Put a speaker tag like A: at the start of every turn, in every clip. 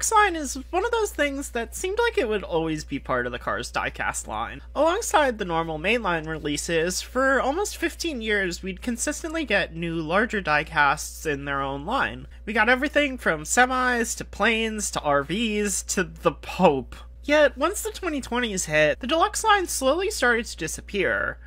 A: Deluxe line is one of those things that seemed like it would always be part of the Cars diecast line. Alongside the normal mainline releases, for almost 15 years we'd consistently get new larger diecasts in their own line. We got everything from semis to planes to RVs to the Pope. Yet, once the 2020s hit, the Deluxe line slowly started to disappear,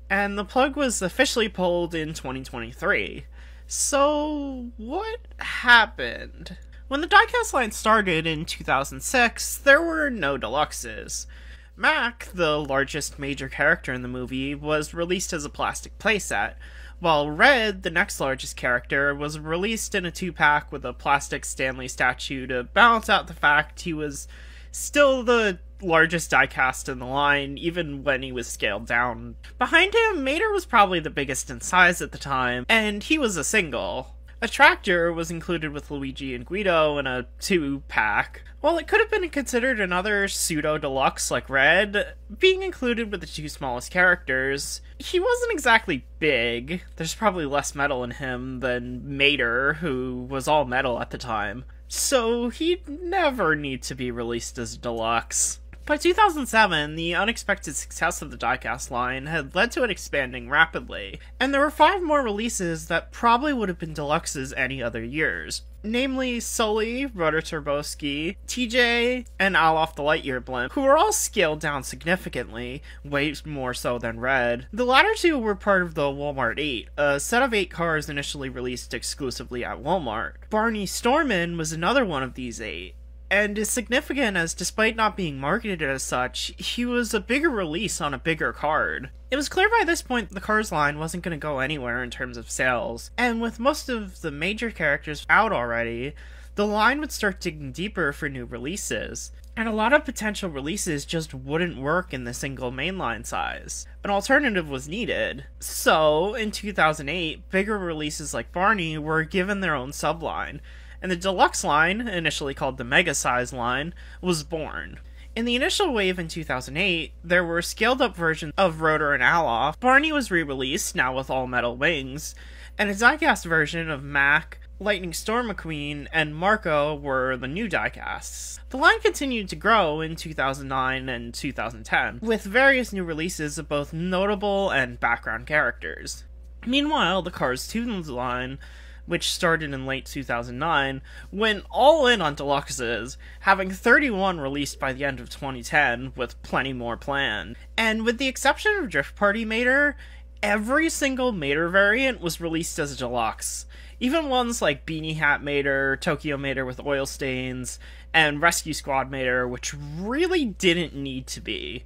A: and the plug was officially pulled in 2023. So, what happened? When the diecast line started in 2006, there were no Deluxes. Mac, the largest major character in the movie, was released as a plastic playset, while Red, the next largest character, was released in a 2-pack with a plastic Stanley statue to balance out the fact he was still the largest diecast in the line, even when he was scaled down. Behind him, Mater was probably the biggest in size at the time, and he was a single. A tractor was included with Luigi and Guido in a 2-pack. While it could have been considered another pseudo-deluxe like Red, being included with the 2 smallest characters, he wasn't exactly big. There's probably less metal in him than Mater, who was all metal at the time. So he'd never need to be released as a deluxe. By 2007, the unexpected success of the diecast line had led to it expanding rapidly, and there were 5 more releases that probably would have been deluxes any other years. Namely Sully, Rotor Turboski, TJ, and Alof the Lightyear blimp, who were all scaled down significantly, way more so than Red. The latter 2 were part of the Walmart 8, a set of 8 cars initially released exclusively at Walmart. Barney Stormin was another one of these 8. And is significant as, despite not being marketed as such, he was a bigger release on a bigger card. It was clear by this point the Cars line wasn't going to go anywhere in terms of sales, and with most of the major characters out already, the line would start digging deeper for new releases. And a lot of potential releases just wouldn't work in the single mainline size. An alternative was needed. So, in 2008, bigger releases like Barney were given their own subline, and the Deluxe line, initially called the Mega Size line, was born. In the initial wave in 2008, there were scaled-up versions of Rotor and Alof. Barney was re-released, now with all-metal wings, and a diecast version of Mac, Lightning Storm McQueen, and Marco were the new diecasts. The line continued to grow in 2009 and 2010, with various new releases of both notable and background characters. Meanwhile, the Cars Tunes line, which started in late 2009, went all in on deluxes, having 31 released by the end of 2010, with plenty more planned. And with the exception of Drift Party Mater, every single Mater variant was released as a deluxe. Even ones like Beanie Hat Mater, Tokyo Mater with oil stains, and Rescue Squad Mater, which really didn't need to be,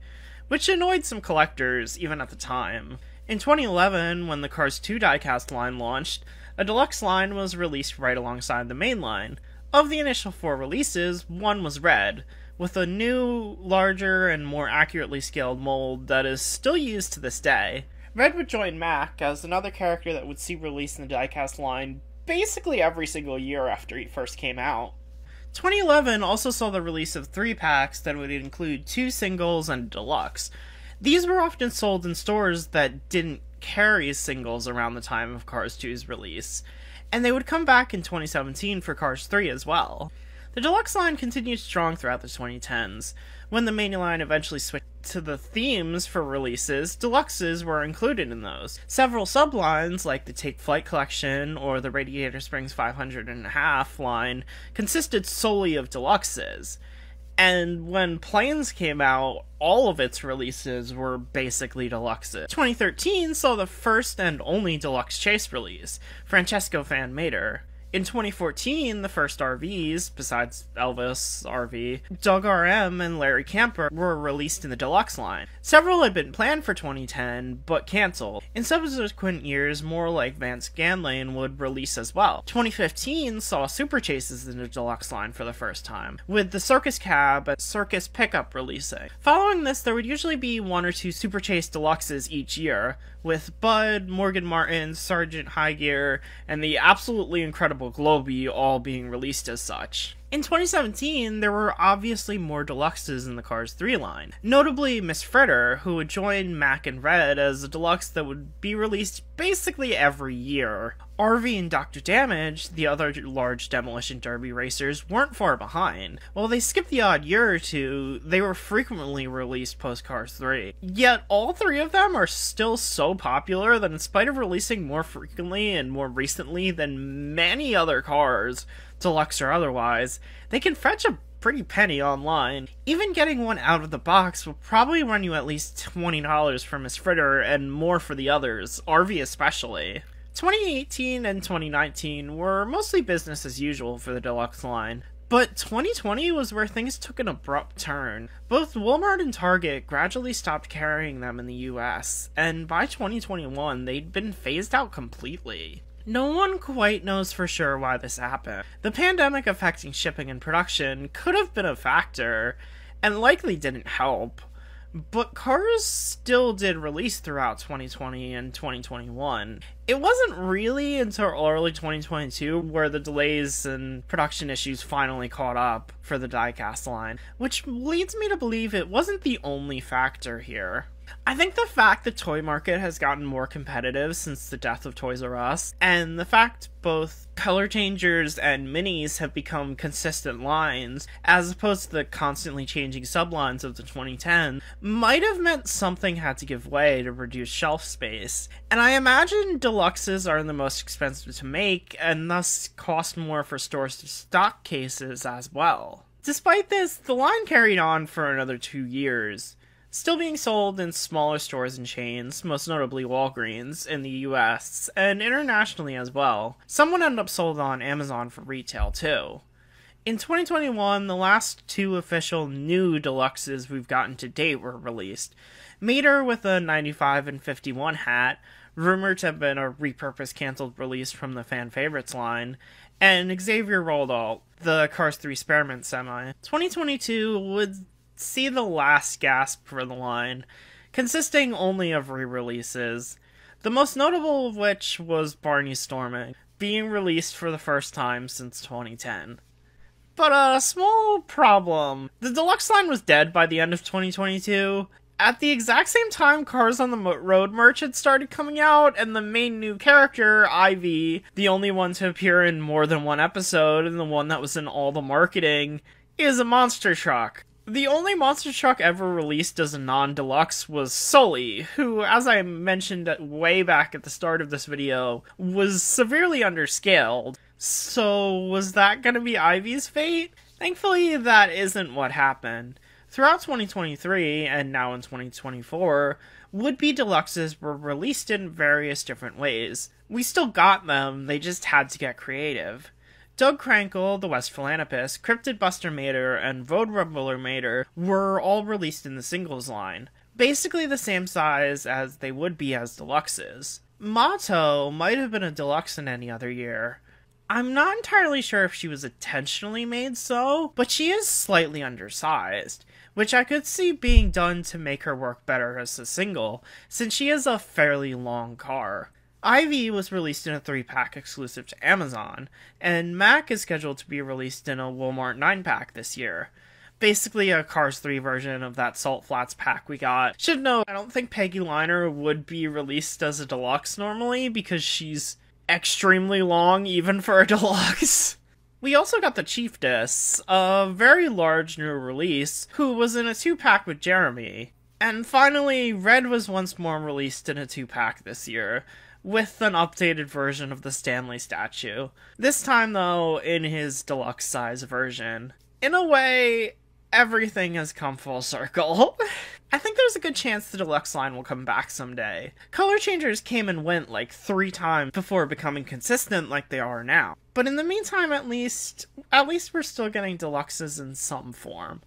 A: which annoyed some collectors even at the time. In 2011, when the Cars 2 diecast line launched, a deluxe line was released right alongside the main line. Of the initial 4 releases, 1 was Red, with a new, larger, and more accurately scaled mold that is still used to this day. Red would join Mac as another character that would see release in the diecast line basically every single year after he first came out. 2011 also saw the release of 3-packs that would include 2 singles and a deluxe. These were often sold in stores that didn't carry singles around the time of Cars 2's release, and they would come back in 2017 for Cars 3 as well. The Deluxe line continued strong throughout the 2010s. When the main line eventually switched to the themes for releases, deluxes were included in those. Several sublines, like the Take Flight collection or the Radiator Springs 500.5 line, consisted solely of deluxes. And when Planes came out, all of its releases were basically deluxes. 2013 saw the first and only deluxe chase release, Francesco Fan Mater. In 2014, the first RVs, besides Elvis RV, Doug RM and Larry Camper were released in the Deluxe line. Several had been planned for 2010, but cancelled. In subsequent years, more like Van Scanlane would release as well. 2015 saw Super Chases in the Deluxe line for the first time, with the Circus Cab and Circus Pickup releasing. Following this, there would usually be 1 or 2 Super Chase Deluxes each year, with Bud, Morgan Martin, Sergeant High Gear, and the absolutely incredible Globey all being released as such. In 2017, there were obviously more deluxes in the Cars 3 line, notably Miss Fritter, who would join Mac and Red as a deluxe that would be released basically every year. RV and Dr. Damage, the other large demolition derby racers, weren't far behind. While they skipped the odd year or two, they were frequently released post Cars 3. Yet all three of them are still so popular that in spite of releasing more frequently and more recently than many other cars, deluxe or otherwise, they can fetch a pretty penny online. Even getting one out of the box will probably run you at least $20 for Miss Fritter and more for the others, RV especially. 2018 and 2019 were mostly business as usual for the deluxe line, but 2020 was where things took an abrupt turn. Both Walmart and Target gradually stopped carrying them in the US, and by 2021 they'd been phased out completely. No one quite knows for sure why this happened. The pandemic affecting shipping and production could have been a factor, and likely didn't help. But cars still did release throughout 2020 and 2021. It wasn't really until early 2022 where the delays and production issues finally caught up for the diecast line, which leads me to believe it wasn't the only factor here. I think the fact the toy market has gotten more competitive since the death of Toys R Us, and the fact both color changers and minis have become consistent lines, as opposed to the constantly changing sublines of the 2010s, might have meant something had to give way to reduce shelf space. And I imagine deluxes are the most expensive to make, and thus cost more for stores to stock cases as well. Despite this, the line carried on for another 2 years, still being sold in smaller stores and chains, most notably Walgreens, in the US, and internationally as well. Some would end up sold on Amazon for retail too. In 2021, the last 2 official new deluxes we've gotten to date were released. Mater with a 95 and 51 hat, rumored to have been a repurposed canceled release from the Fan Favorites line, and Xavier Roldahl, the Cars 3 Spearmint Semi. 2022 would see the last gasp for the line, consisting only of re-releases, the most notable of which was Barney Storming, being released for the first time since 2010. But a small problem. The deluxe line was dead by the end of 2022. At the exact same time Cars on the Road merch had started coming out, and the main new character, Ivy, the only one to appear in more than one episode, and the one that was in all the marketing, is a monster truck. The only monster truck ever released as a non-deluxe was Sully, who, as I mentioned way back at the start of this video, was severely underscaled. So was that gonna be Ivy's fate? Thankfully, that isn't what happened. Throughout 2023, and now in 2024, would-be deluxes were released in various different ways. We still got them, they just had to get creative. Doug Crankle, the West Philanthropist, Cryptid Buster Mater, and Road Rumbler Mater were all released in the singles line, basically the same size as they would be as deluxes. Mato might have been a deluxe in any other year. I'm not entirely sure if she was intentionally made so, but she is slightly undersized, which I could see being done to make her work better as a single, since she is a fairly long car. Ivy was released in a 3-pack exclusive to Amazon, and Mac is scheduled to be released in a Walmart 9-pack this year. Basically a Cars 3 version of that Salt Flats pack we got. Should note, I don't think Peggy Liner would be released as a deluxe normally, because she's extremely long even for a deluxe. We also got the Chiefess, a very large new release, who was in a 2-pack with Jeremy. And finally, Red was once more released in a 2-pack this year, with an updated version of the Stanley statue. This time, though, in his deluxe size version. In a way, everything has come full circle. I think there's a good chance the deluxe line will come back someday. Color changers came and went like 3 times before becoming consistent like they are now. But in the meantime, at least we're still getting deluxes in some form.